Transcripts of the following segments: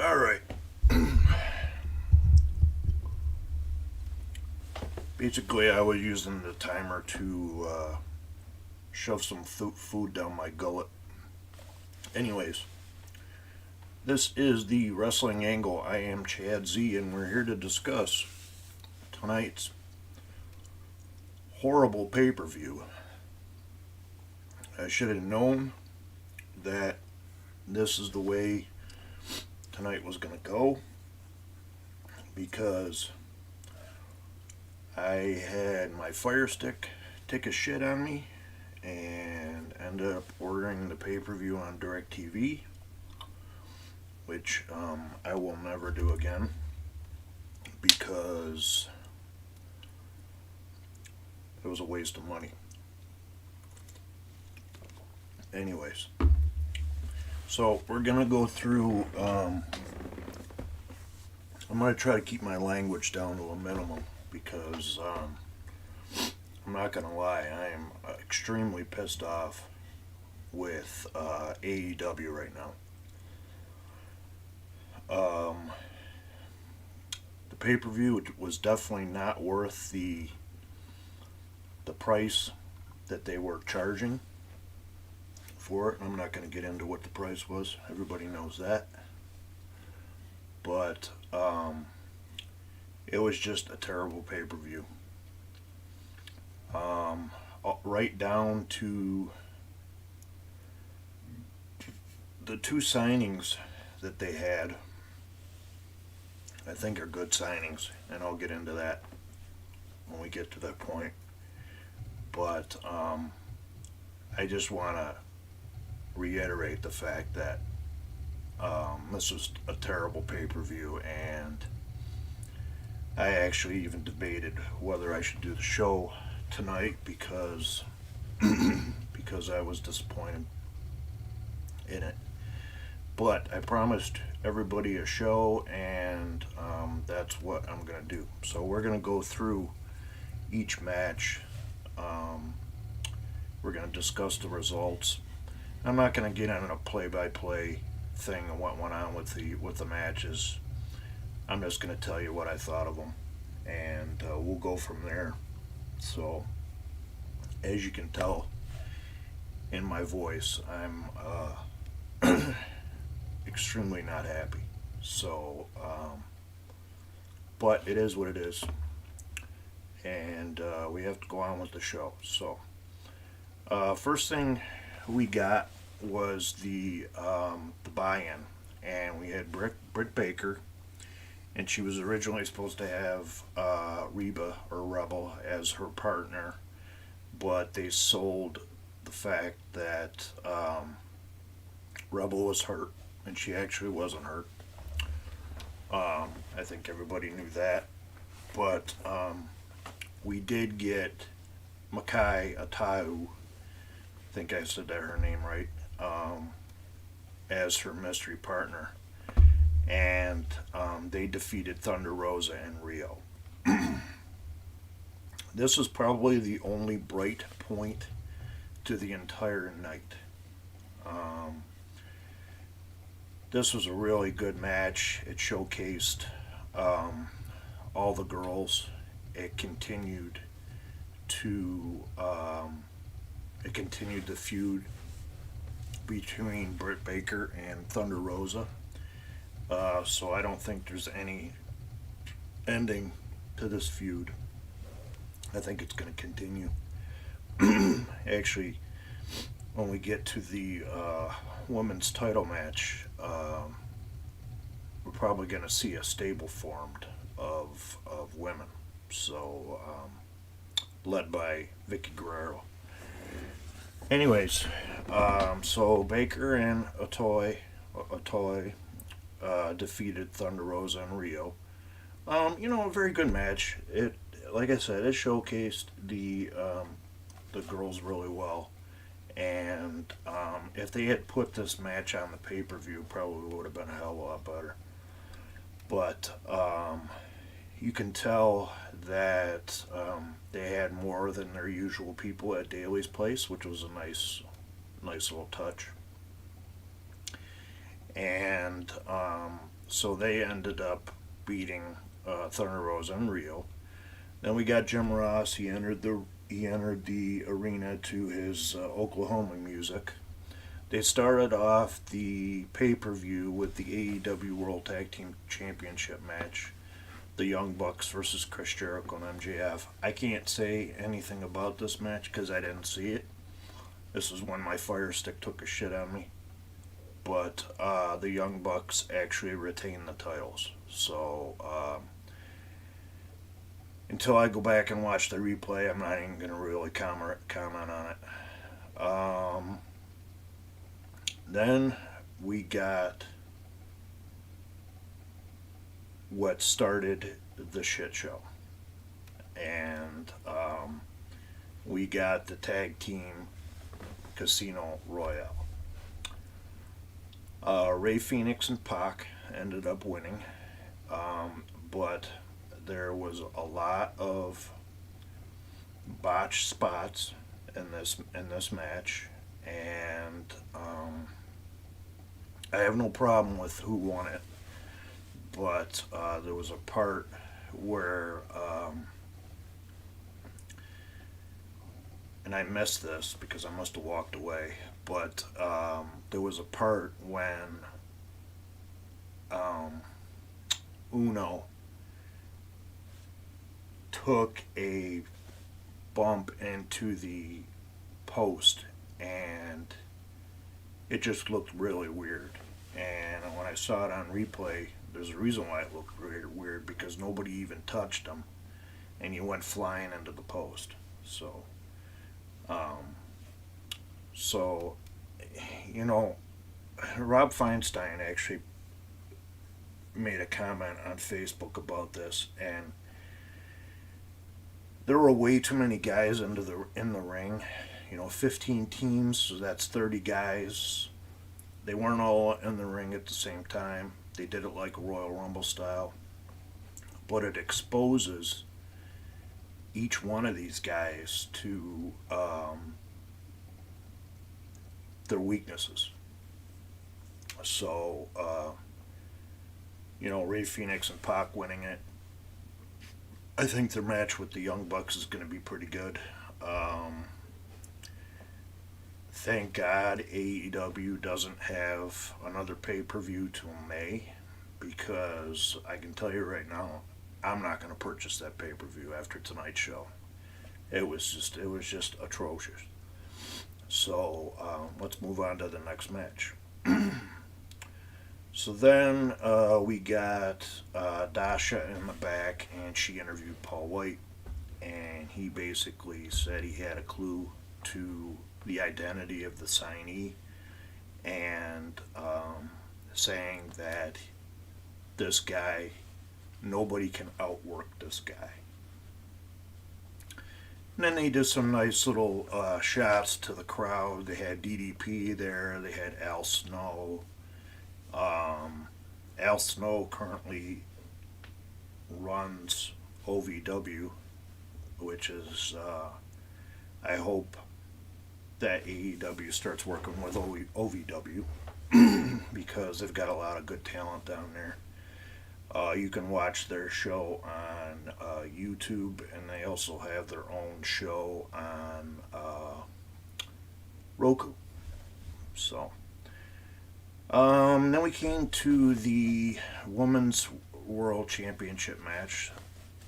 Alright. Basically, I was using the timer to shove some food down my gullet. Anyways, this is the Wrestling Angle. I am Chad Z, and we're here to discuss tonight's horrible pay-per-view. I should have known that this is the way tonight was going to go, because I had my Fire Stick take a shit on me and ended up ordering the pay-per-view on DirecTV, which I will never do again because it was a waste of money. Anyways, so we're gonna go through. I'm gonna try to keep my language down to a minimum because I'm not gonna lie, I am extremely pissed off with AEW right now. The pay-per-view was definitely not worth the price that they were charging for it. I'm not going to get into what the price was. Everybody knows that. But it was just a terrible pay-per-view. Right down to the two signings that they had, I think are good signings, and I'll get into that when we get to that point. But I just want to reiterate the fact that this was a terrible pay-per-view, and I actually even debated whether I should do the show tonight because I was disappointed in it. But I promised everybody a show, and that's what I'm going to do. So we're going to go through each match. We're going to discuss the results. I'm not going to get on a play-by-play thing and what went on with the matches. I'm just going to tell you what I thought of them, and we'll go from there. So, as you can tell in my voice, I'm extremely not happy. So, but it is what it is, and we have to go on with the show. So, first thing we got was the buy-in, and we had Britt Baker, and she was originally supposed to have Reba or Rebel as her partner, but they sold the fact that Rebel was hurt, and she actually wasn't hurt. I think everybody knew that, but we did get Makai Atahu, I think I said that her name right, as her mystery partner, and they defeated Thunder Rosa and Rio. This was probably the only bright point to the entire night. This was a really good match. It showcased all the girls. It continued the feud between Britt Baker and Thunder Rosa. So I don't think there's any ending to this feud. I think it's going to continue. Actually, when we get to the women's title match, we're probably going to see a stable formed of women. So, led by Vicky Guerrero. Anyways, so Baker and Otoy defeated Thunder Rosa and Rio. A very good match. It, like I said, it showcased the girls really well. And if they had put this match on the pay-per-view, probably would have been a hell of a lot better. But you can tell that they had more than their usual people at Daly's place, which was a nice little touch. And So they ended up beating Thunder Rosa and Rio. Then we got Jim Ross. He entered the arena to his Oklahoma music. They started off the pay-per-view with the AEW World Tag Team Championship match, the Young Bucks versus Chris Jericho and MJF. I can't say anything about this match because I didn't see it. This is when my Fire Stick took a shit on me. But the Young Bucks actually retained the titles. So until I go back and watch the replay, I'm not even going to really comment on it. Then we got what started the shit show. And we got the tag team Casino Royale. Ray Phoenix and Pac ended up winning, but there was a lot of botched spots in this match, and I have no problem with who won it, but there was a part where, and I missed this because I must have walked away, but there was a part when Uno took a bump into the post, and it just looked really weird. And when I saw it on replay, there's a reason why it looked really weird, because nobody even touched him, and he went flying into the post. So, you know, Rob Feinstein actually made a comment on Facebook about this, and there were way too many guys in the ring. 15 teams, so that's 30 guys. They weren't all in the ring at the same time. They did it like a Royal Rumble style, but it exposes each one of these guys to their weaknesses. So, Ray Phoenix and Pac winning it. I think their match with the Young Bucks is going to be pretty good. Thank God AEW doesn't have another pay-per-view till May, because I can tell you right now, I'm not going to purchase that pay-per-view after tonight's show. It was just atrocious. So let's move on to the next match. So then we got Dasha in the back, and she interviewed Paul White, and he basically said he had a clue to the identity of the signee, and saying that this guy, nobody can outwork this guy. And then they did some nice little shots to the crowd. They had DDP there, they had Al Snow. Al Snow currently runs OVW, which is, I hope that AEW starts working with OVW because they've got a lot of good talent down there. You can watch their show on YouTube, and they also have their own show on Roku. So, then we came to the Women's World Championship match,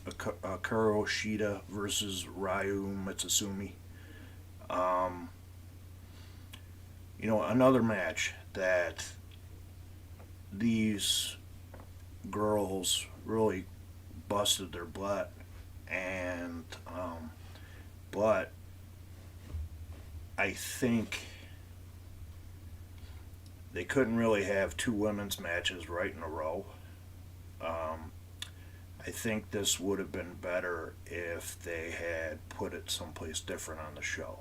Kuroshida versus Ryu Mitsusumi. Another match that these girls really busted their butt, and but I think they couldn't really have two women's matches right in a row. I think this would have been better if they had put it someplace different on the show.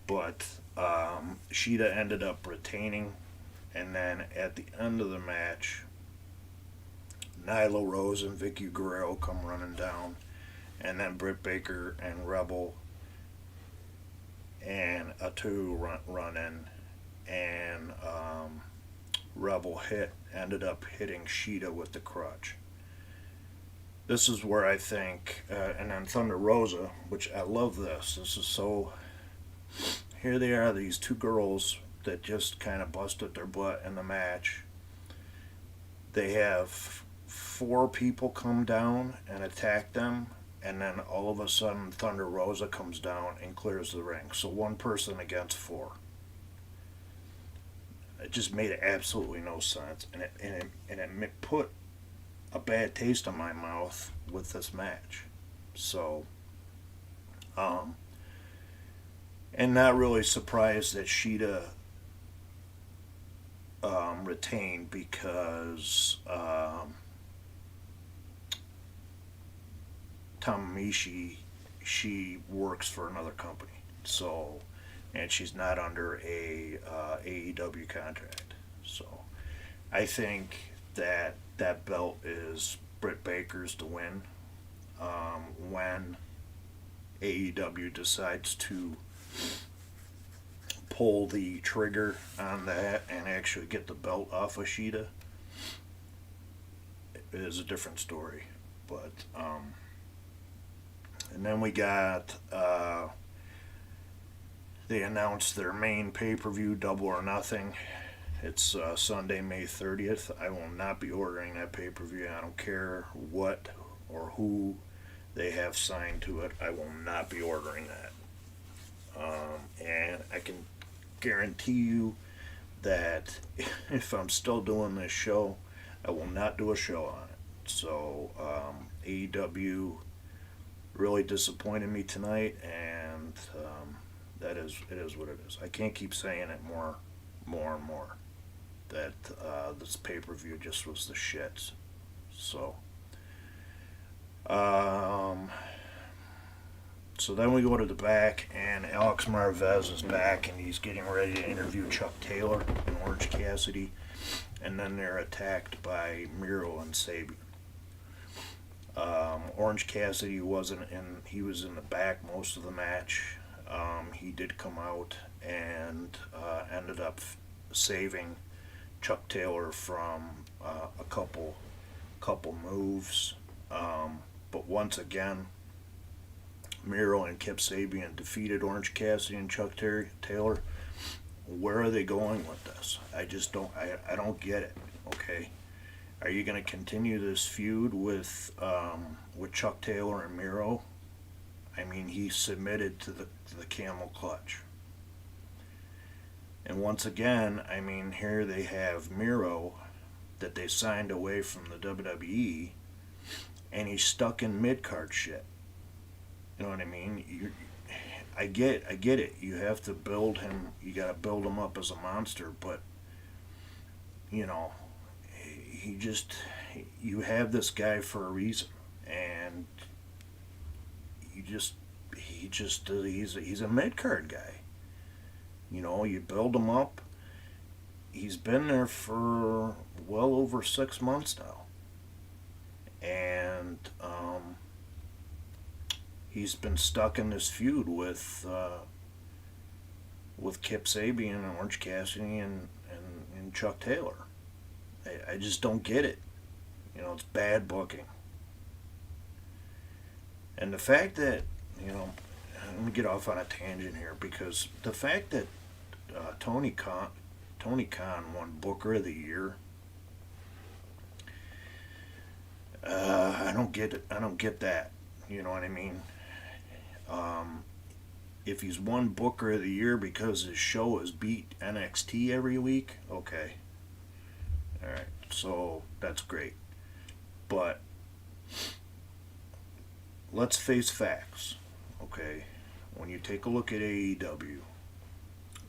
But Shida ended up retaining, and then at the end of the match, Nyla Rose and Vicky Guerrero come running down, and then Britt Baker and Rebel and Atu run in, and Rebel hit ended up hitting Shida with the crutch. This is where I think, and then Thunder Rosa, which I love this. This is so. Here they are, these two girls that just kind of busted their butt in the match. They have four people come down and attack them, and then all of a sudden Thunder Rosa comes down and clears the ring. So one person against four. It just made absolutely no sense, and it put a bad taste in my mouth with this match. So, and not really surprised that Shida retained because Tamamishi, she works for another company. So, and she's not under a AEW contract. So, I think that that belt is Britt Baker's to win when AEW decides to pull the trigger on that and actually get the belt off of Shida. It is a different story. But and then we got they announced their main pay-per-view, Double or Nothing. It's Sunday, May 30th. I will not be ordering that pay-per-view. I don't care what or who they have signed to it. I will not be ordering that. And I can guarantee you that if I'm still doing this show, I will not do a show on it. So AEW really disappointed me tonight, and it is what it is. I can't keep saying it more and more. That this pay-per-view just was the shits. So, so then we go to the back, and Alex Marvez is back, and he's getting ready to interview Chuck Taylor and Orange Cassidy, and then they're attacked by Miro and Sabian. Orange Cassidy wasn't in; he was in the back most of the match. He did come out and ended up saving Chuck Taylor from a couple moves, but once again, Miro and Kip Sabian defeated Orange Cassidy and Chuck Taylor. Where are they going with this? I just don't. I don't get it. Okay, are you going to continue this feud with Chuck Taylor and Miro? I mean, he submitted to the camel clutch. And once again, I mean, here they have Miro that they signed away from the WWE, and he's stuck in mid-card shit. You know what I mean? I get it. You have to build him. You got to build him up as a monster, but you know, you have this guy for a reason, and he's a mid-card guy. You know, you build him up. He's been there for well over 6 months now. And he's been stuck in this feud with Kip Sabian and Orange Cassidy and Chuck Taylor. I just don't get it. You know, it's bad booking. And the fact that, you know, let me get off on a tangent here, because the fact that Tony Khan won Booker of the Year, I don't get it. I don't get that. You know what I mean? If he's won Booker of the Year because his show has beat NXT every week, okay. All right, so that's great. But let's face facts, okay? When you take a look at AEW,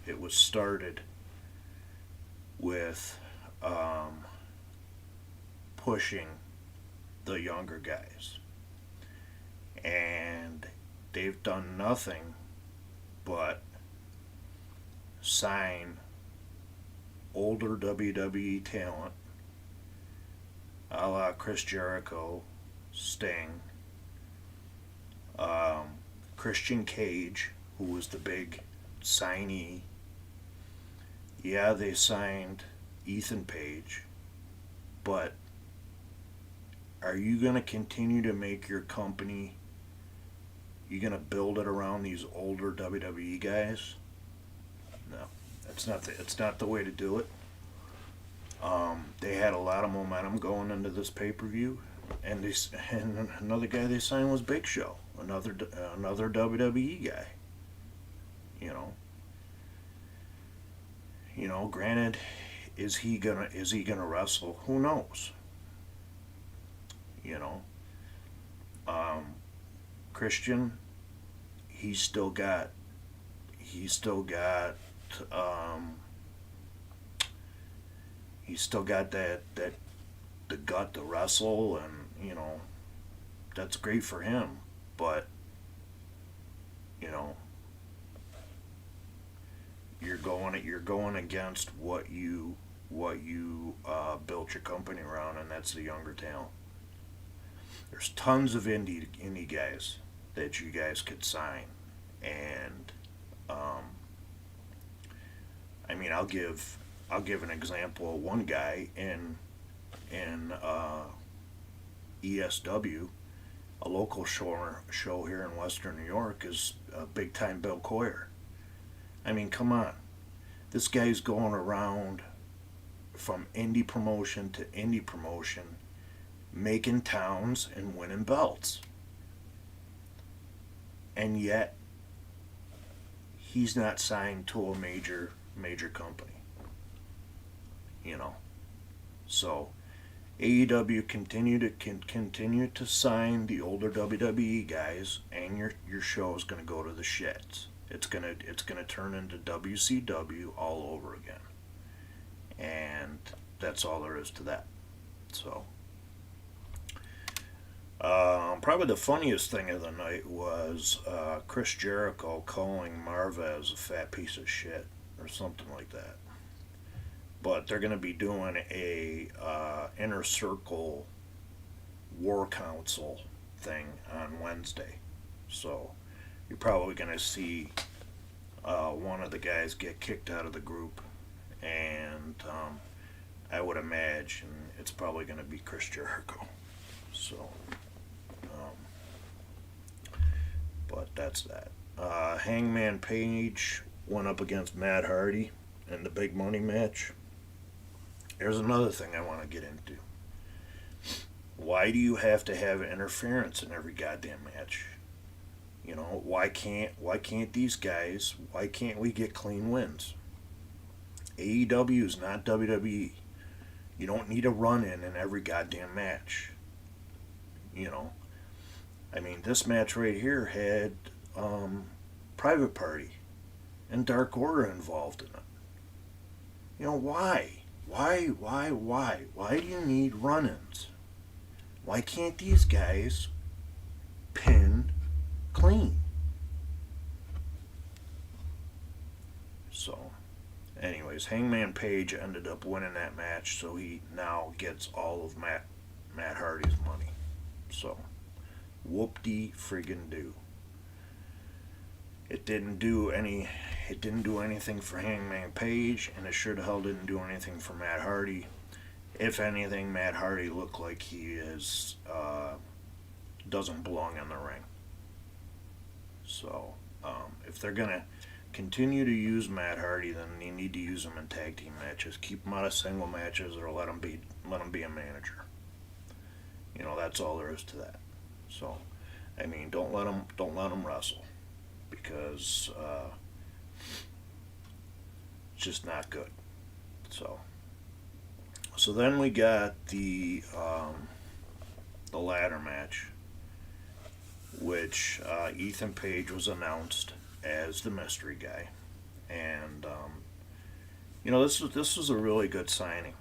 it was started with pushing the younger guys. And they've done nothing but sign older WWE talent, a la Chris Jericho, Sting, Christian Cage, who was the big signee. Yeah, they signed Ethan Page, But are you going to continue to make your company, you going to build it around these older WWE guys? No, it's not the way to do it. They had a lot of momentum going into this pay-per-view, and another guy they signed was Big Show, another WWE guy. Granted, is he gonna wrestle? Who knows? You know, Christian, he's still got um, he's still got that the gut to wrestle, and that's great for him. But you know, you're going against what you built your company around, and that's the younger talent. There's tons of indie guys that you guys could sign, and I mean, I'll give an example of one guy in ESW, a local show here in Western New York, is big time Bill Coyer. I mean, come on, this guy's going around from indie promotion to indie promotion, making towns and winning belts, and yet he's not signed to a major company. So AEW continue to sign the older WWE guys, and your show is going to go to the shits. It's gonna turn into WCW all over again, and that's all there is to that. So probably the funniest thing of the night was Chris Jericho calling Marvez a fat piece of shit or something like that. But they're going to be doing a inner circle war council thing on Wednesday, so you're probably going to see one of the guys get kicked out of the group, and I would imagine it's probably going to be Chris Jericho. So, but that's that. Hangman Page went up against Matt Hardy in the big money match. Here's another thing I want to get into. Why do you have to have interference in every goddamn match? Why can't these guys, why can't we get clean wins? AEW is not WWE. You don't need a run-in every goddamn match. I mean, this match right here had Private Party and Dark Order involved in it. Why? Why do you need run-ins? Why can't these guys pin clean? So, anyways, Hangman Page ended up winning that match, so he now gets all of Matt Hardy's money. So, whoop-de friggin' do. It didn't do anything for Hangman Page, and it sure the hell didn't do anything for Matt Hardy. If anything, Matt Hardy looked like he doesn't belong in the ring. So, if they're gonna continue to use Matt Hardy, then they need to use him in tag team matches. Keep him out of single matches, or let him be a manager. That's all there is to that. So, I mean, don't let him wrestle, because it's just not good. So then we got the ladder match, which Ethan Page was announced as the mystery guy, and this was a really good signing.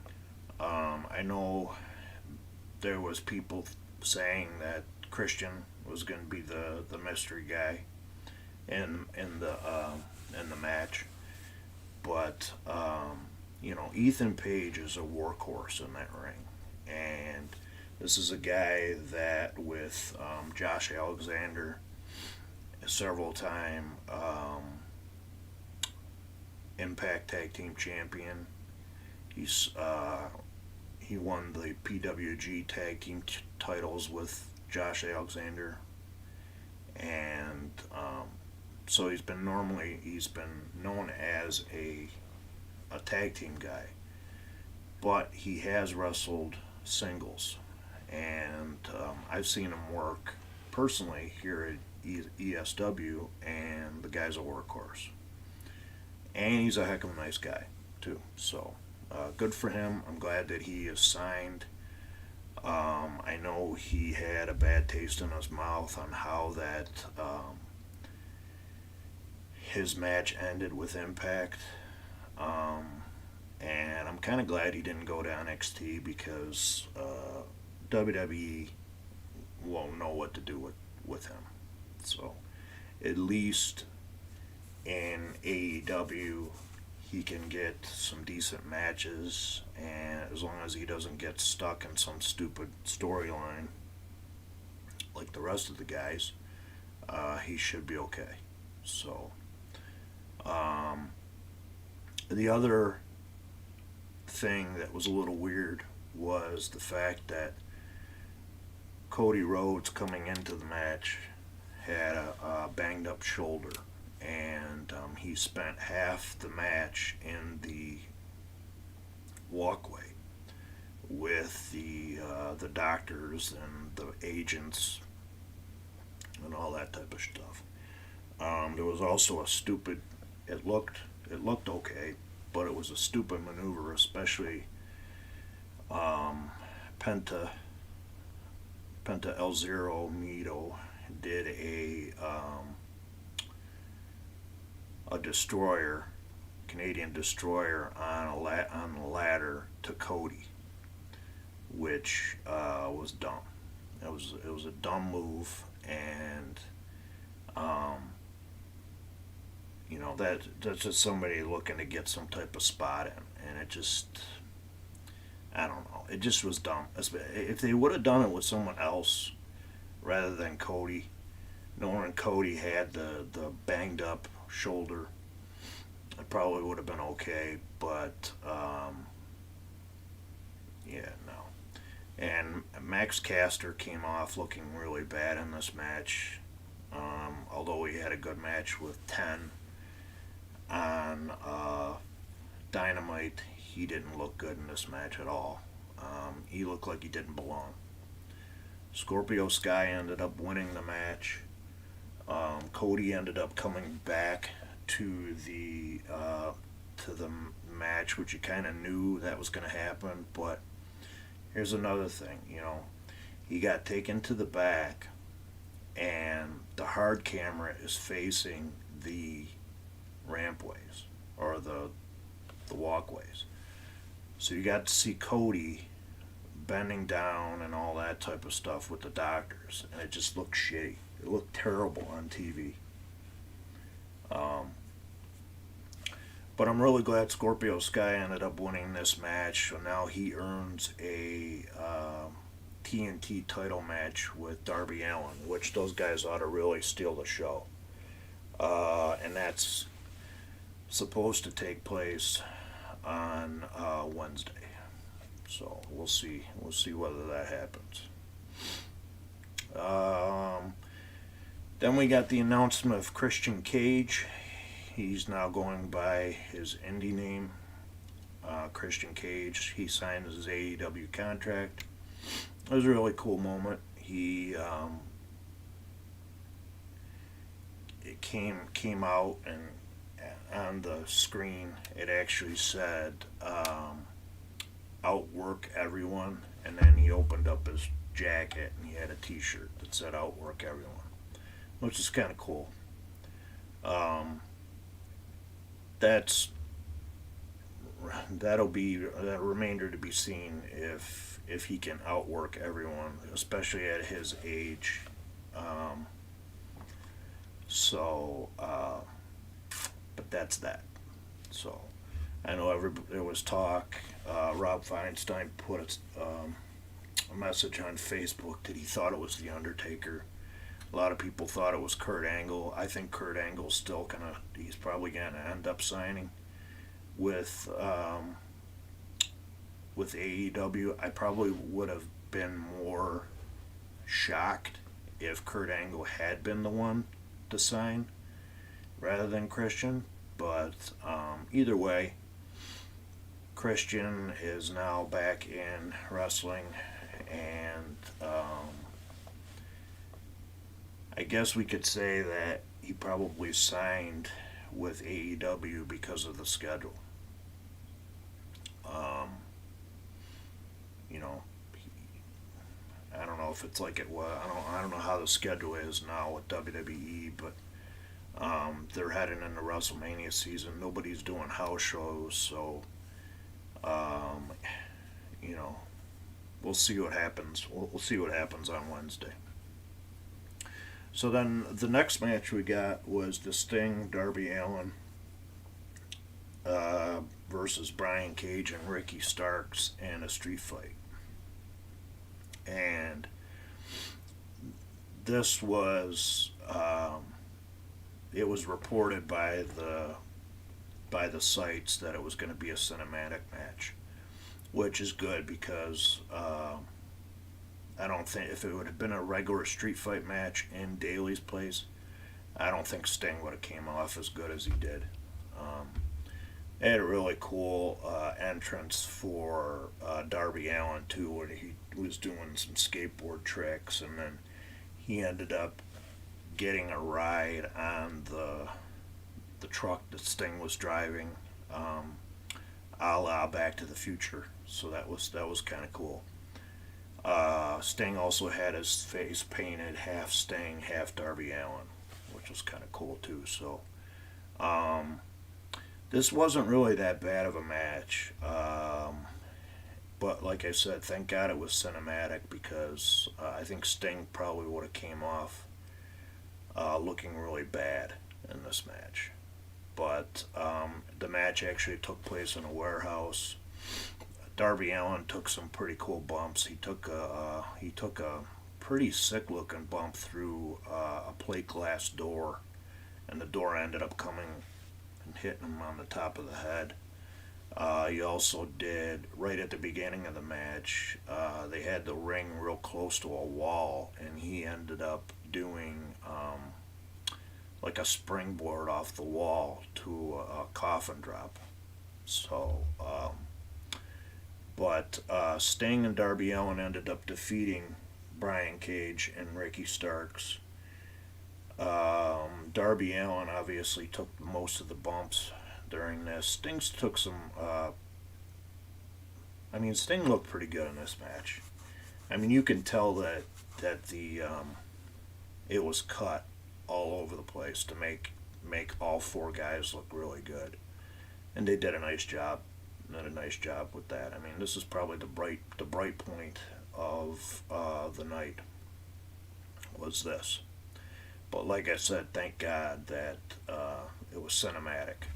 I know there was people saying that Christian was going to be the mystery guy in the match, but Ethan Page is a workhorse in that ring, and this is a guy that with Josh Alexander, several time Impact Tag Team Champion. He he won the PWG tag team titles with Josh Alexander, and so he's been known as a tag team guy, but he has wrestled singles, and I've seen him work personally here at ESW, and the guy's a workhorse, and he's a heck of a nice guy too. So good for him. I'm glad that he is signed. I know he had a bad taste in his mouth on how that his match ended with Impact. And I'm kind of glad he didn't go to NXT, because WWE won't know what to do with him. So at least in AEW, he can get some decent matches, and as long as he doesn't get stuck in some stupid storyline like the rest of the guys, he should be okay. So the other thing that was a little weird was the fact that Cody Rhodes, coming into the match, had a banged up shoulder, and he spent half the match in the walkway with the doctors and the agents and all that type of stuff. There was also a stupid. It looked okay, but it was a stupid maneuver, especially Penta El Zero Mito did a destroyer, Canadian destroyer, on a ladder to Cody, which was dumb. It was a dumb move, and that's just somebody looking to get some type of spot in, and it just, I don't know, it just was dumb. If they would have done it with someone else rather than Cody, knowing Cody had the banged up shoulder, it probably would have been okay, but yeah, no. And Max Caster came off looking really bad in this match, although he had a good match with 10 on Dynamite. He didn't look good in this match at all. He looked like he didn't belong. Scorpio Sky ended up winning the match. Cody ended up coming back to the match, which you kind of knew that was going to happen. But here's another thing, he got taken to the back, and the hard camera is facing the rampways, or the walkways. So you got to see Cody bending down and all that type of stuff with the doctors, and it just looked shitty. It looked terrible on TV. But I'm really glad Scorpio Sky ended up winning this match, so now he earns a TNT title match with Darby Allin, which those guys ought to really steal the show. And that's supposed to take place on Wednesday. So we'll see whether that happens. Then we got the announcement of Christian Cage. He's now going by his indie name, Christian Cage. He signed his AEW contract. It was a really cool moment. It came out, and on the screen it actually said "Outwork Everyone," and then he opened up his jacket and he had a T-shirt that said "Outwork Everyone," which is kind of cool. That'll be that remainder to be seen if he can outwork everyone, especially at his age. But that's that. So I know there was talk. Rob Feinstein put a message on Facebook that he thought it was The Undertaker. A lot of people thought it was Kurt Angle. I think Kurt Angle's still he's probably going to end up signing with with AEW, I probably would have been more shocked if Kurt Angle had been the one to sign rather than Christian. But either way, Christian is now back in wrestling, and I guess we could say that he probably signed with AEW because of the schedule. You know, I don't know if it's like it was. I don't know how the schedule is now with WWE, but they're heading into WrestleMania season. Nobody's doing house shows, so you know, we'll see what happens. We'll see what happens on Wednesday. So then the next match we got was the Sting, Darby Allin versus Brian Cage and Ricky Starks in a street fight. And this was it was reported by the sites that it was going to be a cinematic match, which is good because I don't think if it would have been a regular street fight match in Daly's place, I don't think Sting would have came off as good as he did. They had a really cool entrance for Darby Allin too, when he was doing some skateboard tricks, and then he ended up getting a ride on the truck that Sting was driving, a la Back to the Future. So that was kind of cool. Sting also had his face painted half Sting, half Darby Allin, which was kind of cool too. So this wasn't really that bad of a match. But like I said, thank God it was cinematic, because I think Sting probably would have came off looking really bad in this match. But the match actually took place in a warehouse. Darby Allin took some pretty cool bumps. He took a pretty sick looking bump through a plate glass door, and the door ended up coming and hitting him on the top of the head. He also did, right at the beginning of the match, they had the ring real close to a wall, and he ended up doing like a springboard off the wall to a coffin drop. So, but Sting and Darby Allin ended up defeating Brian Cage and Ricky Starks. Darby Allin obviously took most of the bumps during this. Sting took some. Sting looked pretty good in this match. I mean, you can tell that the it was cut all over the place to make all four guys look really good, and they did a nice job. With that. I mean, this is probably the bright point of the night was this. But like I said, thank God that it was cinematic.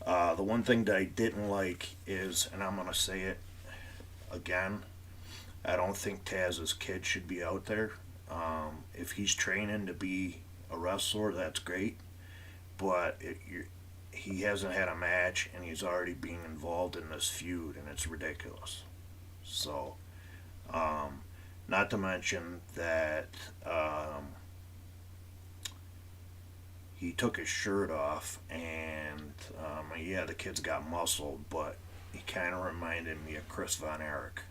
The one thing that I didn't like is, and I'm going to say it again, I don't think Taz's kid should be out there. If he's training to be a wrestler, that's great. But he hasn't had a match, and he's already being involved in this feud, and it's ridiculous. So, not to mention that he took his shirt off, and yeah, the kid's got muscle, but he kind of reminded me of Chris Von Erich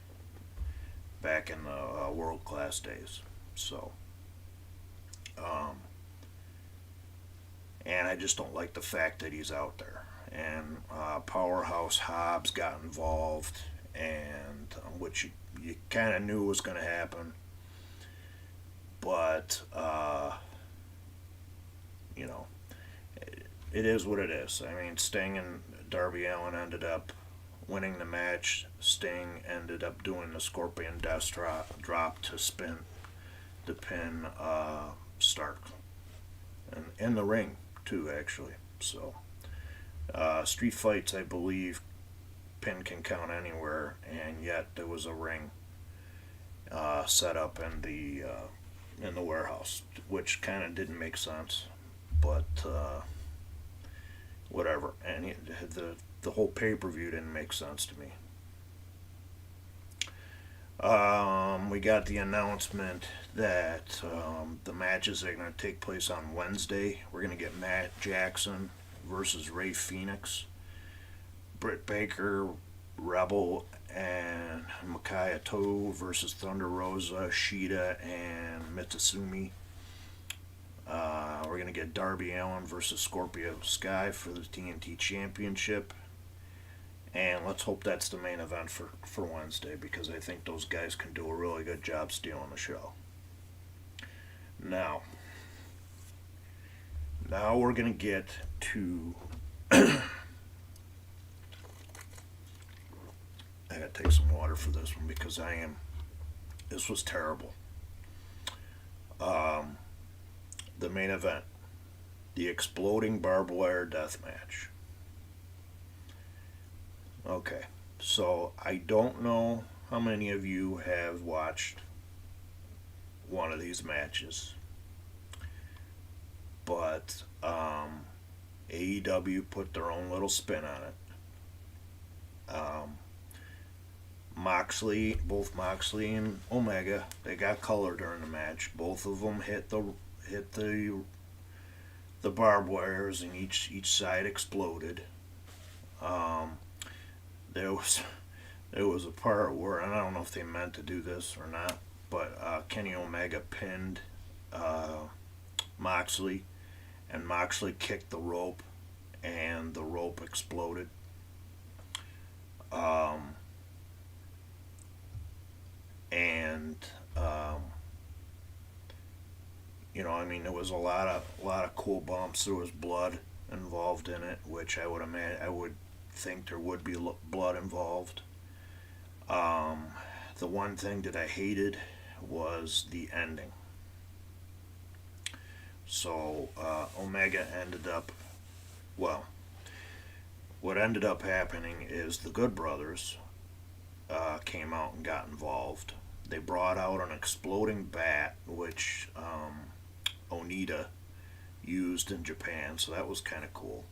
back in the World Class days. So, and I just don't like the fact that he's out there. And Powerhouse Hobbs got involved, and which you kind of knew was going to happen. But it is what it is. I mean, Sting and Darby Allin ended up winning the match. Sting ended up doing the Scorpion Death drop to pin Stark, and in the ring too, actually. So street fights, I believe, pin can count anywhere, and yet there was a ring set up in the warehouse, which kind of didn't make sense, but whatever. And the whole pay-per-view didn't make sense to me. We got the announcement that the matches are going to take place on Wednesday. We're going to get Matt Jackson versus Ray Phoenix, Britt Baker, Rebel, and Micaiah Toe versus Thunder Rosa, Shida, and Mitsusumi. We're going to get Darby Allin versus Scorpio Sky for the TNT Championship. And let's hope that's the main event for Wednesday, because I think those guys can do a really good job stealing the show. Now we're going to get to... I gotta take some water for this one because this was terrible. The main event, the exploding barbed wire death match. Okay, so I don't know how many of you have watched one of these matches, but AEW put their own little spin on it. Both Moxley and Omega, they got color during the match. Both of them hit the barbed wires, and each side exploded. There was a part where, and I don't know if they meant to do this or not, but Kenny Omega pinned Moxley, and Moxley kicked the rope, and the rope exploded. There was a lot of cool bumps. There was blood involved in it, which I would think there would be blood involved. The one thing that I hated was the ending. So Omega ended up, well, what ended up happening is the Good Brothers came out and got involved. They brought out an exploding bat, which Onita used in Japan, so that was kind of cool.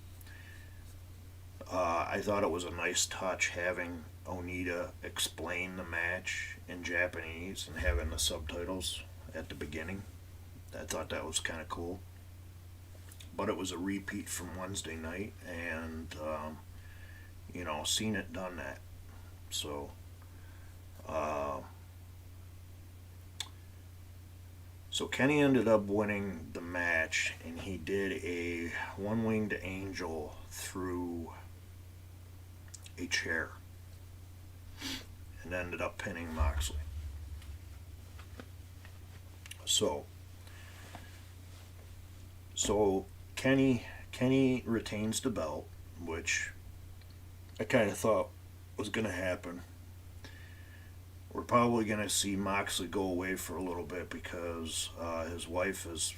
I thought it was a nice touch having Onita explain the match in Japanese and having the subtitles at the beginning. I thought that was kind of cool. But it was a repeat from Wednesday night, and seen it, done that. So Kenny ended up winning the match, and he did a one-winged angel through a chair and ended up pinning Moxley. So Kenny retains the belt, which I kind of thought was going to happen. We're probably going to see Moxley go away for a little bit because his wife is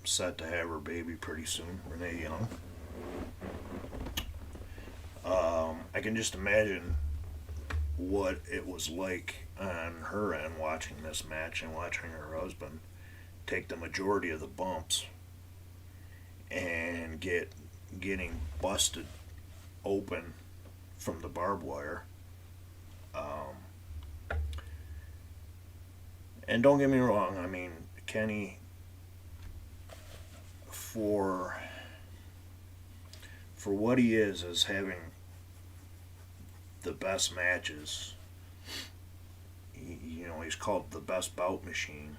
set to have her baby pretty soon, Renee Young. I can just imagine what it was like on her end watching this match and watching her husband take the majority of the bumps and getting busted open from the barbed wire. And don't get me wrong, Kenny, for what he is as having the best matches, he's called the best bout machine.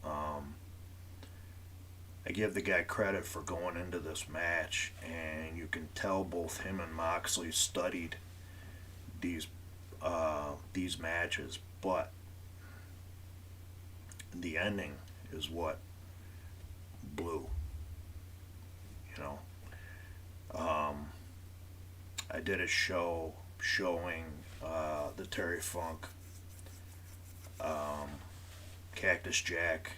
I give the guy credit for going into this match, and you can tell both him and Moxley studied these matches, but the ending is what blew. I did a show showing the Terry Funk, Cactus Jack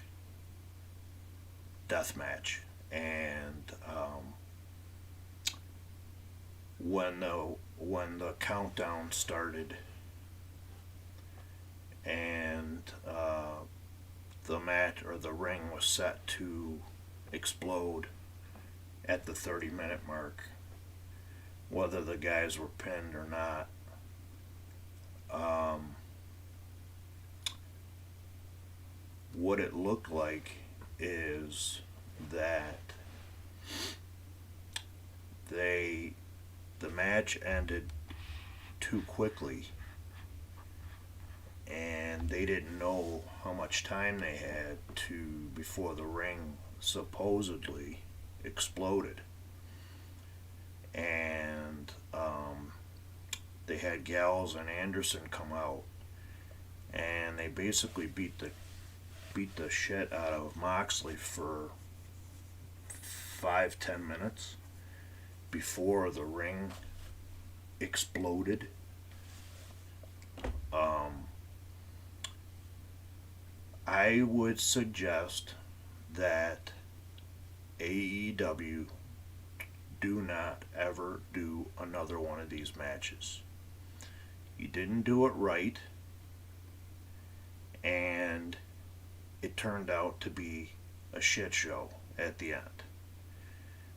death match, and when the countdown started and the match or the ring was set to explode at the 30-minute mark, whether the guys were pinned or not, what it looked like is that the match ended too quickly, and they didn't know how much time they had before the ring supposedly exploded. And they had Gallows and Anderson come out, and they basically beat the shit out of Moxley for 5-10 minutes before the ring exploded. I would suggest that AEW do not ever do another one of these matches. You didn't do it right, and it turned out to be a shit show at the end.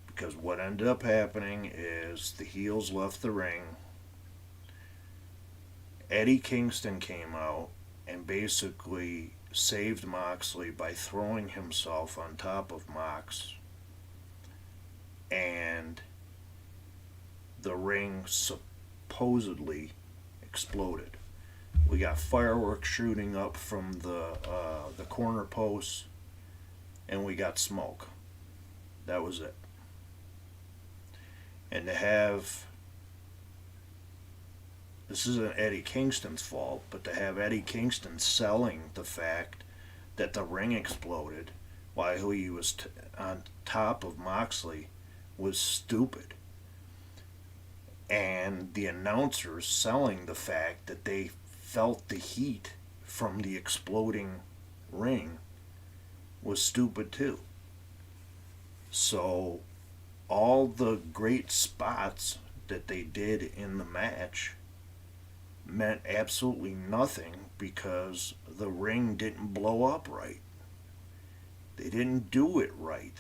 Because what ended up happening is the heels left the ring. Eddie Kingston came out and basically saved Moxley by throwing himself on top of Mox, and the ring supposedly exploded. We got fireworks shooting up from the corner posts, and we got smoke. That was it. And to have, this isn't Eddie Kingston's fault, but to have Eddie Kingston selling the fact that the ring exploded while he was on top of Moxley was stupid. And the announcers selling the fact that they felt the heat from the exploding ring was stupid too. So all the great spots that they did in the match meant absolutely nothing because the ring didn't blow up right. They didn't do it right.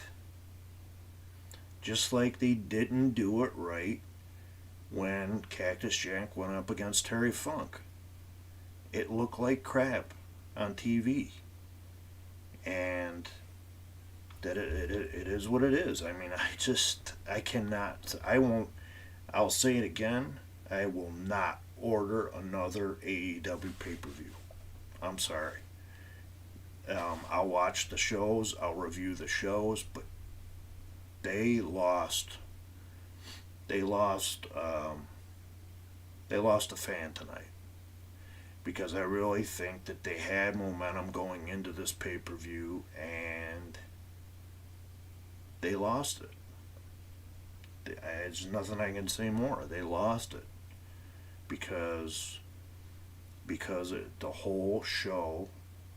Just like they didn't do it right when Cactus Jack went up against Terry Funk. It looked like crap on TV. And that it is what it is. I mean, I'll say it again, I will not order another AEW pay-per-view. I'm sorry. I'll watch the shows, I'll review the shows, but they lost a fan tonight, because I really think that they had momentum going into this pay-per-view and they lost it. There's nothing I can say more. They lost it because the whole show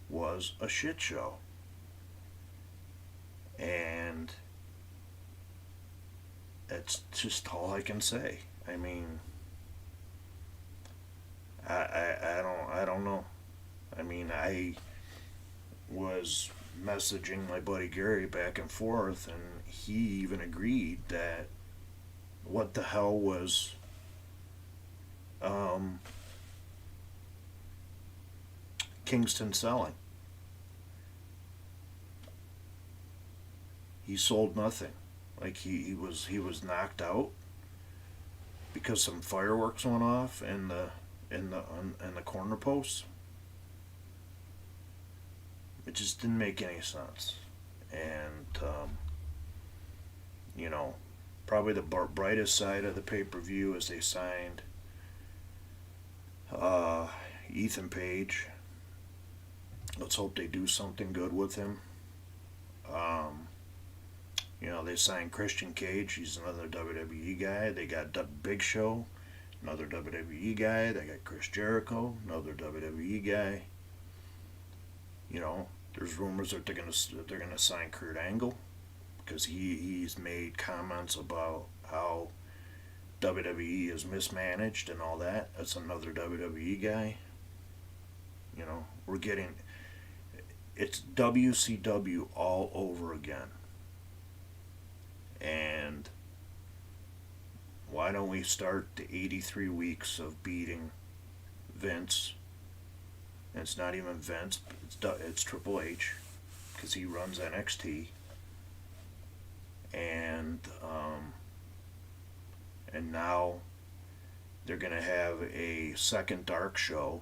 was a shit show. And that's just all I can say. I mean, I don't know. I mean, I was messaging my buddy Gary back and forth, and he even agreed that what the hell was Kingston selling? He sold nothing. Like he was knocked out because some fireworks went off in the corner posts. It just didn't make any sense. And probably the brightest side of the pay-per-view is they signed Ethan Page. Let's hope they do something good with him. They signed Christian Cage. He's another WWE guy. They got Big Show, another WWE guy. They got Chris Jericho, another WWE guy. There's rumors that they're gonna sign Kurt Angle, because he's made comments about how WWE is mismanaged and all that. That's another WWE guy. It's WCW all over again. And why don't we start the 83 weeks of beating Vince And it's not even Vince, it's Triple H, because he runs NXT. And now they're going to have a second dark show.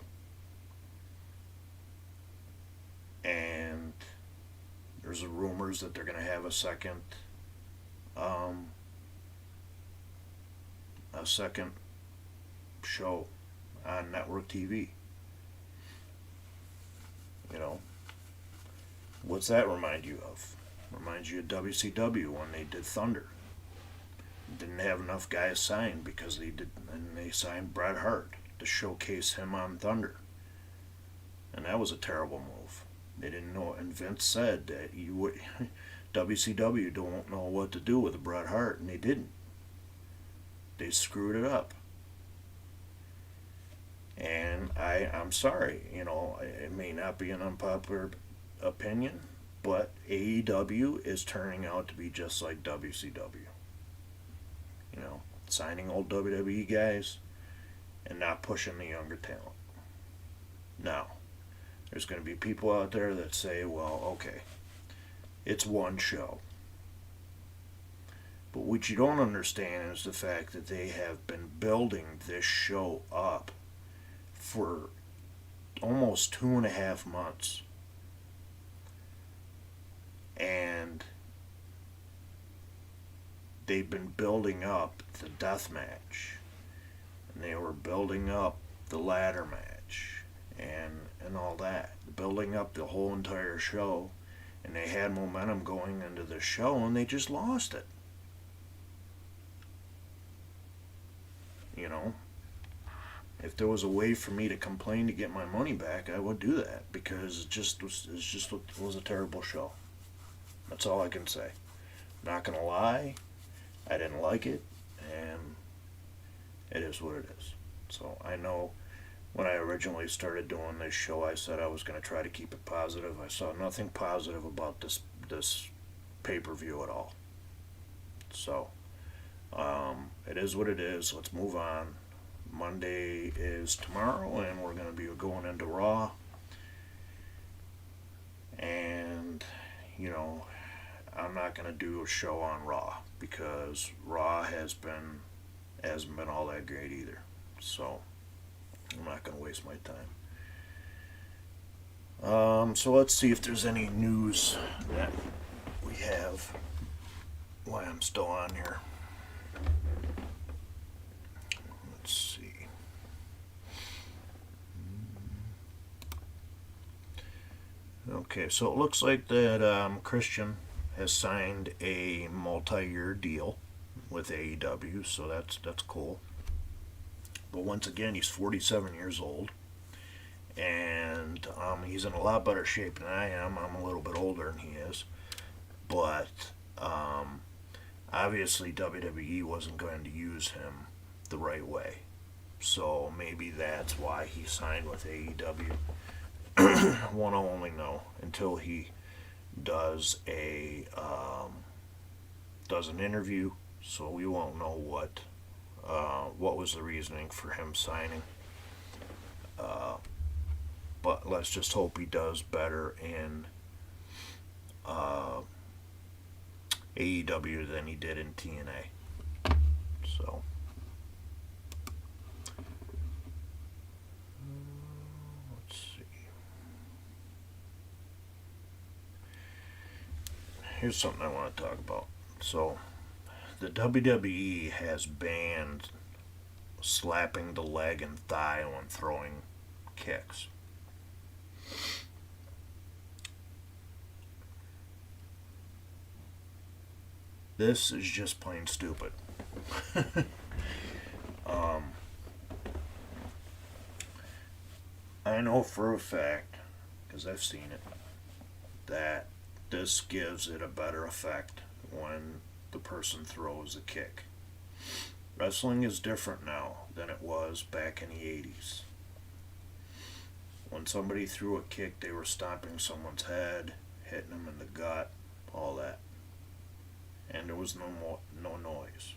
And there's rumors that they're going to have a second show on network TV. You know, what's that remind you of? Reminds you of WCW when they did Thunder. Didn't have enough guys signed because they signed Bret Hart to showcase him on Thunder. And that was a terrible move. They didn't know, and Vince said that WCW don't know what to do with Bret Hart, and they didn't. They screwed it up. And I'm sorry, it may not be an unpopular opinion, but AEW is turning out to be just like WCW. Signing old WWE guys and not pushing the younger talent. Now, there's going to be people out there that say, well, okay, it's one show. But what you don't understand is the fact that they have been building this show up for almost 2.5 months. And they've been building up the death match. And they were building up the ladder match. And all that. Building up the whole entire show. And they had momentum going into the show, and they just lost it. If there was a way for me to complain to get my money back, I would do that, because it was a terrible show. That's all I can say. Not gonna lie, I didn't like it, and it is what it is. So I know when I originally started doing this show, I said I was going to try to keep it positive. I saw nothing positive about this pay-per-view at all. So it is what it is. Let's move on. Monday is tomorrow, and we're going to be going into Raw. And I'm not going to do a show on Raw, because Raw hasn't been all that great either. So I'm not going to waste my time. So let's see if there's any news that we have while I'm still on here. Let's see. Okay, so it looks like that Christian has signed a multi-year deal with AEW, so that's cool. But once again, he's 47 years old, and he's in a lot better shape than I am. I'm a little bit older than he is, but obviously WWE wasn't going to use him the right way, so maybe that's why he signed with AEW. One will only know until he does an interview, so we won't know what was the reasoning for him signing. But let's just hope he does better in AEW than he did in TNA. So let's see. Here's something I want to talk about. So the WWE has banned slapping the leg and thigh when throwing kicks. This is just plain stupid. I know for a fact, because I've seen it, that this gives it a better effect when the person throws a kick. Wrestling is different now than it was back in the 80s. When somebody threw a kick, they were stomping someone's head, hitting them in the gut, all that. And there was no noise.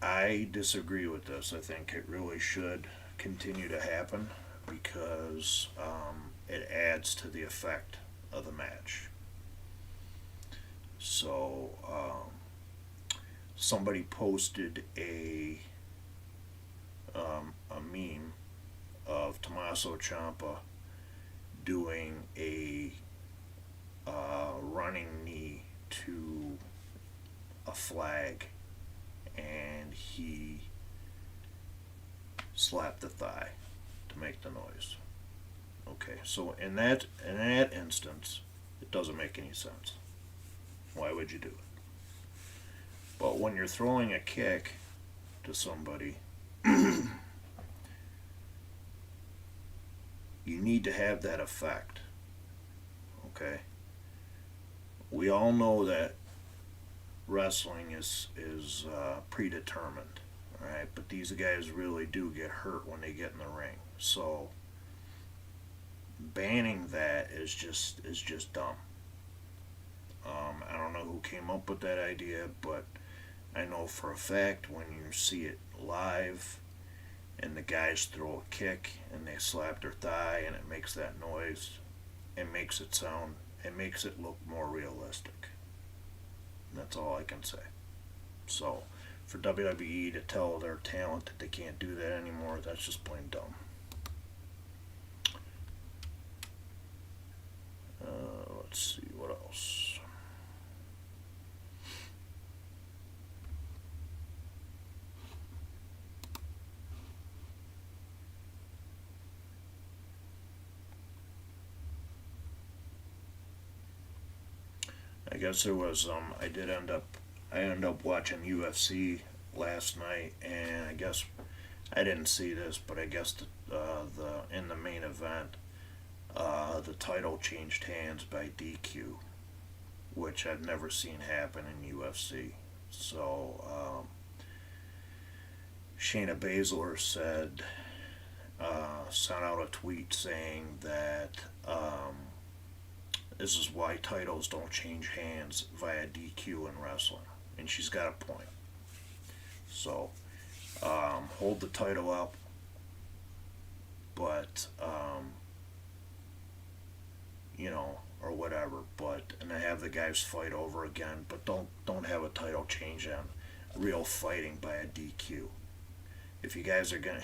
I disagree with this. I think it really should continue to happen because it adds to the effect of the match. So, somebody posted a meme of Tommaso Ciampa doing a running knee to a flag, and he slapped the thigh to make the noise. Okay, so in that instance, it doesn't make any sense. Why would you do it? But when you're throwing a kick to somebody, you need to have that effect. Okay? We all know that wrestling is predetermined, right? But these guys really do get hurt when they get in the ring. So banning that is just dumb. I don't know who came up with that idea, but I know for a fact when you see it live and the guys throw a kick and they slap their thigh and it makes that noise, it makes it look more realistic. That's all I can say. So, for WWE to tell their talent that they can't do that anymore, that's just plain dumb. Let's see, what else? I guess there was I ended up watching UFC last night, and I guess I didn't see this, but I guess the in the main event, the title changed hands by DQ, which I've never seen happen in UFC. So Shayna Baszler sent out a tweet saying that this is why titles don't change hands via DQ in wrestling, and she's got a point. So hold the title up, but or whatever. But and have the guys fight over again, but don't have a title change on real fighting by a DQ. If you guys are gonna,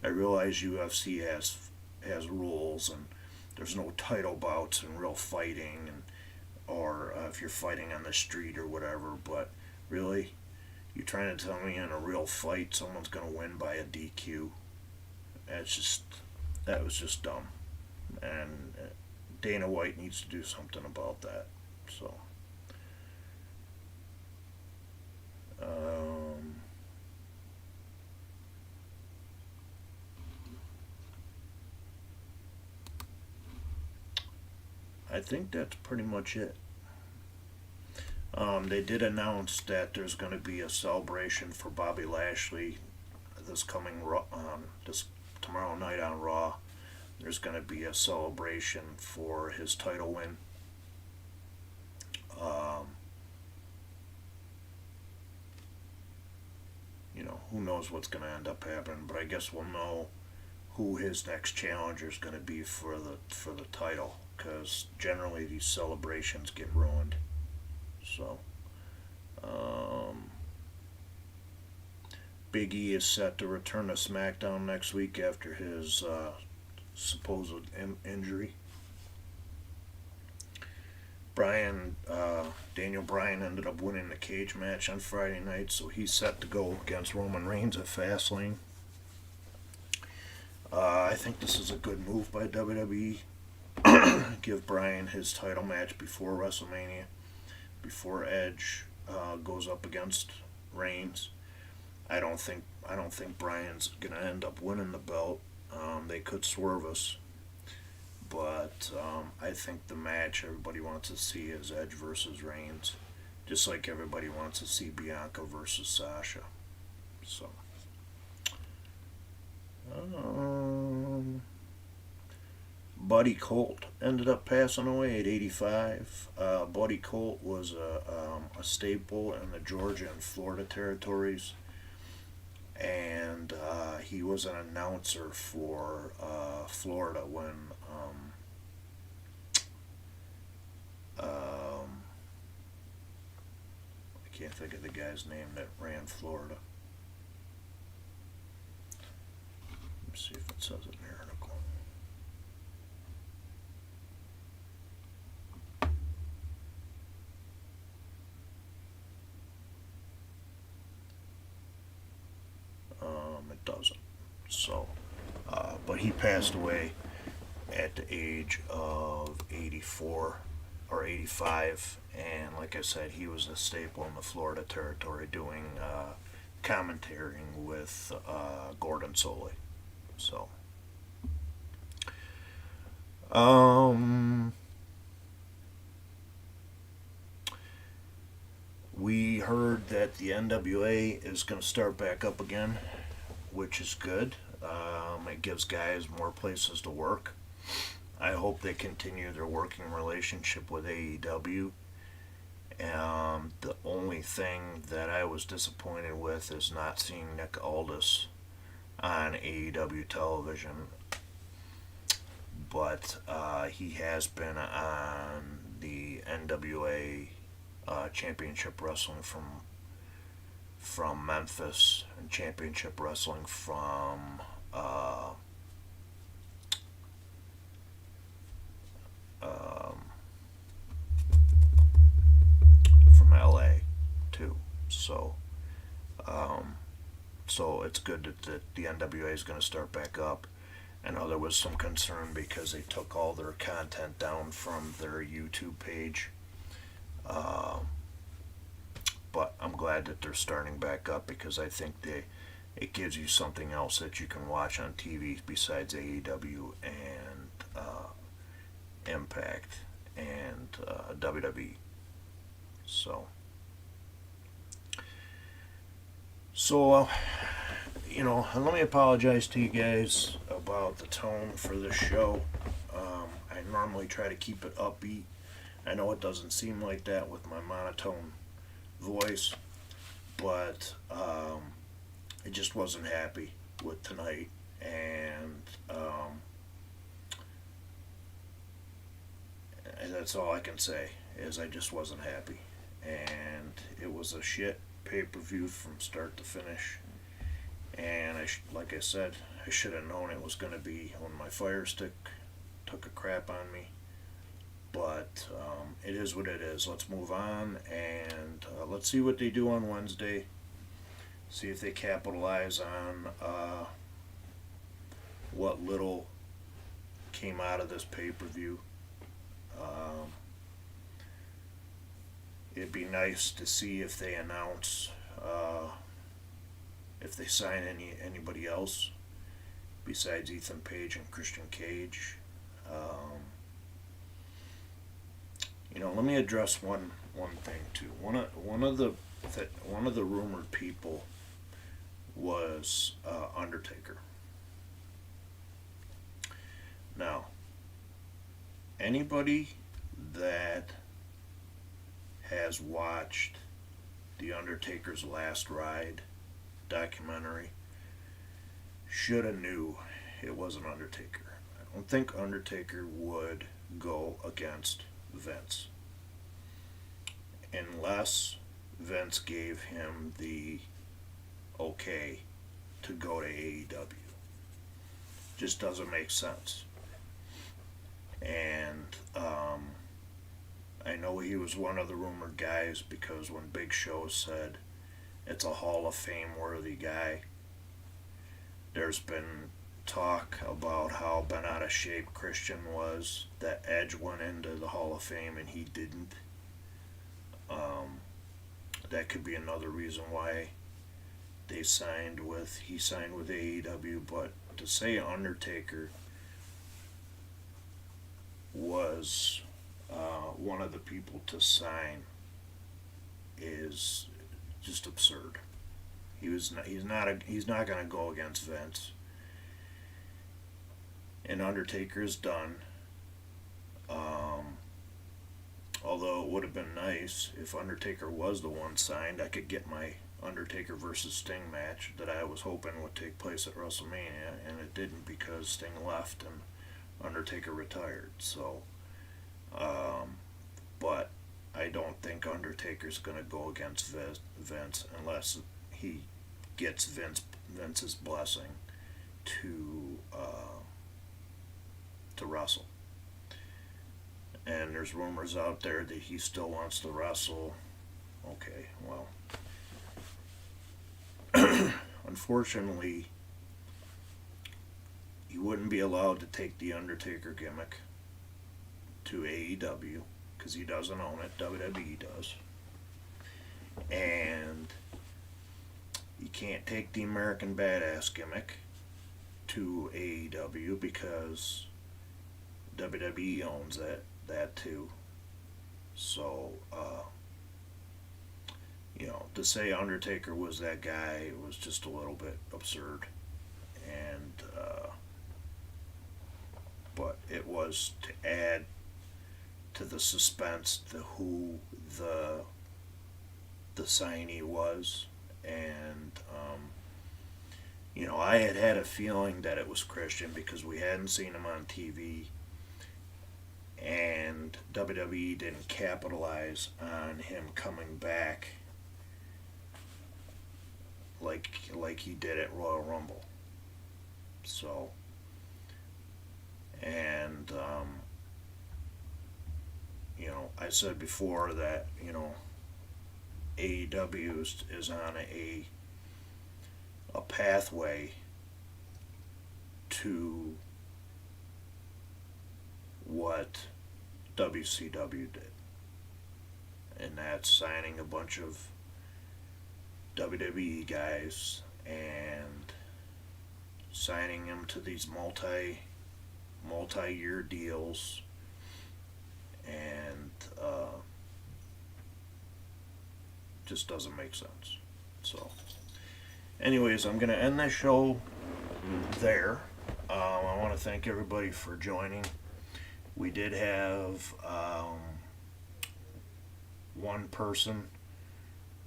I realize UFC has rules and there's no title bouts and real fighting, and or if you're fighting on the street or whatever. But really, you trying to tell me in a real fight someone's gonna win by a DQ? That was just dumb, and Dana White needs to do something about that. So. I think that's pretty much it. They did announce that there's going to be a celebration for Bobby Lashley this coming this tomorrow night on Raw. There's going to be a celebration for his title win. Who knows what's going to end up happening, but I guess we'll know who his next challenger is going to be for the title, because generally these celebrations get ruined. So, Big E is set to return to Smackdown next week after his supposed injury. Daniel Bryan ended up winning the cage match on Friday night, so he's set to go against Roman Reigns at Fastlane. I think this is a good move by WWE. Give Bryan his title match before WrestleMania, before Edge goes up against Reigns. I don't think Bryan's gonna end up winning the belt. They could swerve us, but I think the match everybody wants to see is Edge versus Reigns, just like everybody wants to see Bianca versus Sasha. So. Buddy Colt ended up passing away at 85. Buddy Colt was a staple in the Georgia and Florida territories. and he was an announcer for Florida when I can't think of the guy's name that ran Florida. Let me see if it says it in the article. It doesn't. So, but he passed away at the age of 84 or 85, and like I said, he was a staple in the Florida territory doing commentating with Gordon Solie. So, we heard that the NWA is going to start back up again, which is good. It gives guys more places to work. I hope they continue their working relationship with AEW. The only thing that I was disappointed with is not seeing Nick Aldis on AEW television. But he has been on the NWA Championship Wrestling from Memphis, and Championship Wrestling from LA too. So so it's good that the NWA is going to start back up. I know there was some concern because they took all their content down from their YouTube page. But I'm glad that they're starting back up, because I think it gives you something else that you can watch on TV besides AEW and Impact and WWE. So let me apologize to you guys about the tone for this show. I normally try to keep it upbeat. I know it doesn't seem like that with my monotone voice, but I just wasn't happy with tonight, and that's all I can say, is I just wasn't happy. And it was a shit pay-per-view from start to finish, and like I said, I should have known it was going to be when my Fire Stick took a crap on me. But it is what it is. Let's move on, and let's see what they do on Wednesday. See if they capitalize on what little came out of this pay-per-view. It'd be nice to see if they announce if they sign anybody else besides Ethan Page and Christian Cage. Let me address one thing too. One of the rumored people was Undertaker. Now, anybody that has watched the Undertaker's Last Ride documentary should have knew it was an Undertaker. I don't think Undertaker would go against Vince unless Vince gave him the okay to go to AEW. Just doesn't make sense. And I know he was one of the rumored guys, because when Big Show said it's a Hall of Fame worthy guy, there's been talk about how bent out of shape Christian was, that Edge went into the Hall of Fame and he didn't. That could be another reason why he signed with AEW. But to say Undertaker was one of the people to sign is just absurd. He's not going to go against Vince. And Undertaker is done. Although it would have been nice if Undertaker was the one signed, I could get my Undertaker versus Sting match that I was hoping would take place at WrestleMania, and it didn't because Sting left and Undertaker retired. So, but I don't think Undertaker's going to go against Vince unless he gets Vince's blessing to wrestle. And there's rumors out there that he still wants to wrestle. Okay, well, unfortunately, he wouldn't be allowed to take the Undertaker gimmick to AEW because he doesn't own it. WWE does. And you can't take the American Badass gimmick to AEW because WWE owns that too. So, to say Undertaker was that guy was just a little bit absurd. And, but it was to add to the suspense to who the signee was. And, I had a feeling that it was Christian because we hadn't seen him on TV. And WWE didn't capitalize on him coming back like he did at Royal Rumble. So, and I said before that AEW is on a pathway to what WCW did, and that's signing a bunch of WWE guys and signing them to these multi-year deals, and just doesn't make sense. So, anyways, I'm gonna end this show there. I want to thank everybody for joining. We did have one person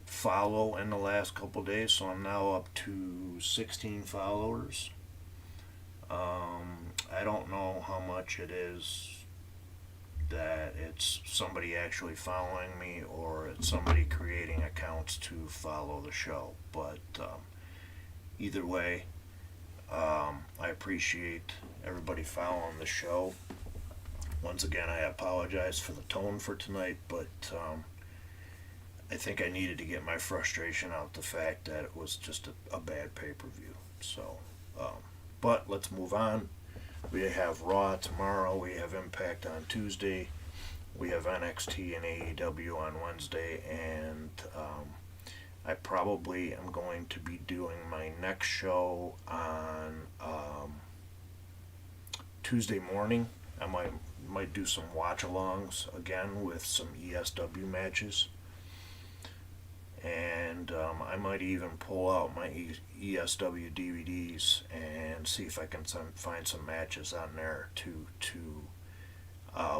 follow in the last couple days, so I'm now up to 16 followers. I don't know how much it is that it's somebody actually following me or it's somebody creating accounts to follow the show, but either way, I appreciate everybody following the show. Once again, I apologize for the tone for tonight, but I think I needed to get my frustration out, the fact that it was just a bad pay-per-view. So, but let's move on. We have Raw tomorrow, we have Impact on Tuesday, we have NXT and AEW on Wednesday, and I probably am going to be doing my next show on Tuesday morning. I might do some watch-alongs again with some ESW matches. And I might even pull out my ESW DVDs and see if I can find some matches on there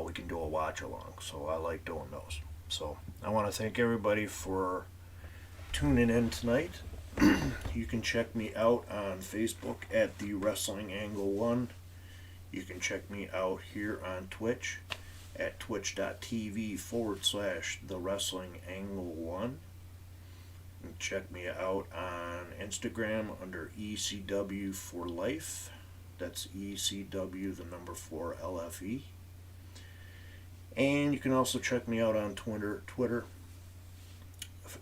we can do a watch-along. So I like doing those. So I want to thank everybody for tuning in tonight. You can check me out on Facebook at thewrestlingangle1. You can check me out here on Twitch at twitch.tv/thewrestlingangle1. And check me out on Instagram under ECW for Life. That's ECW, the number 4 LFE. And you can also check me out on Twitter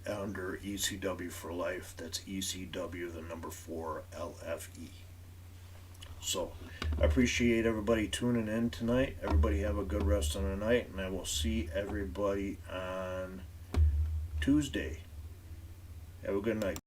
under ECW for Life. That's ECW, the number 4 LFE. So, I appreciate everybody tuning in tonight. Everybody have a good rest of the night, and I will see everybody on Tuesday. Have a good night.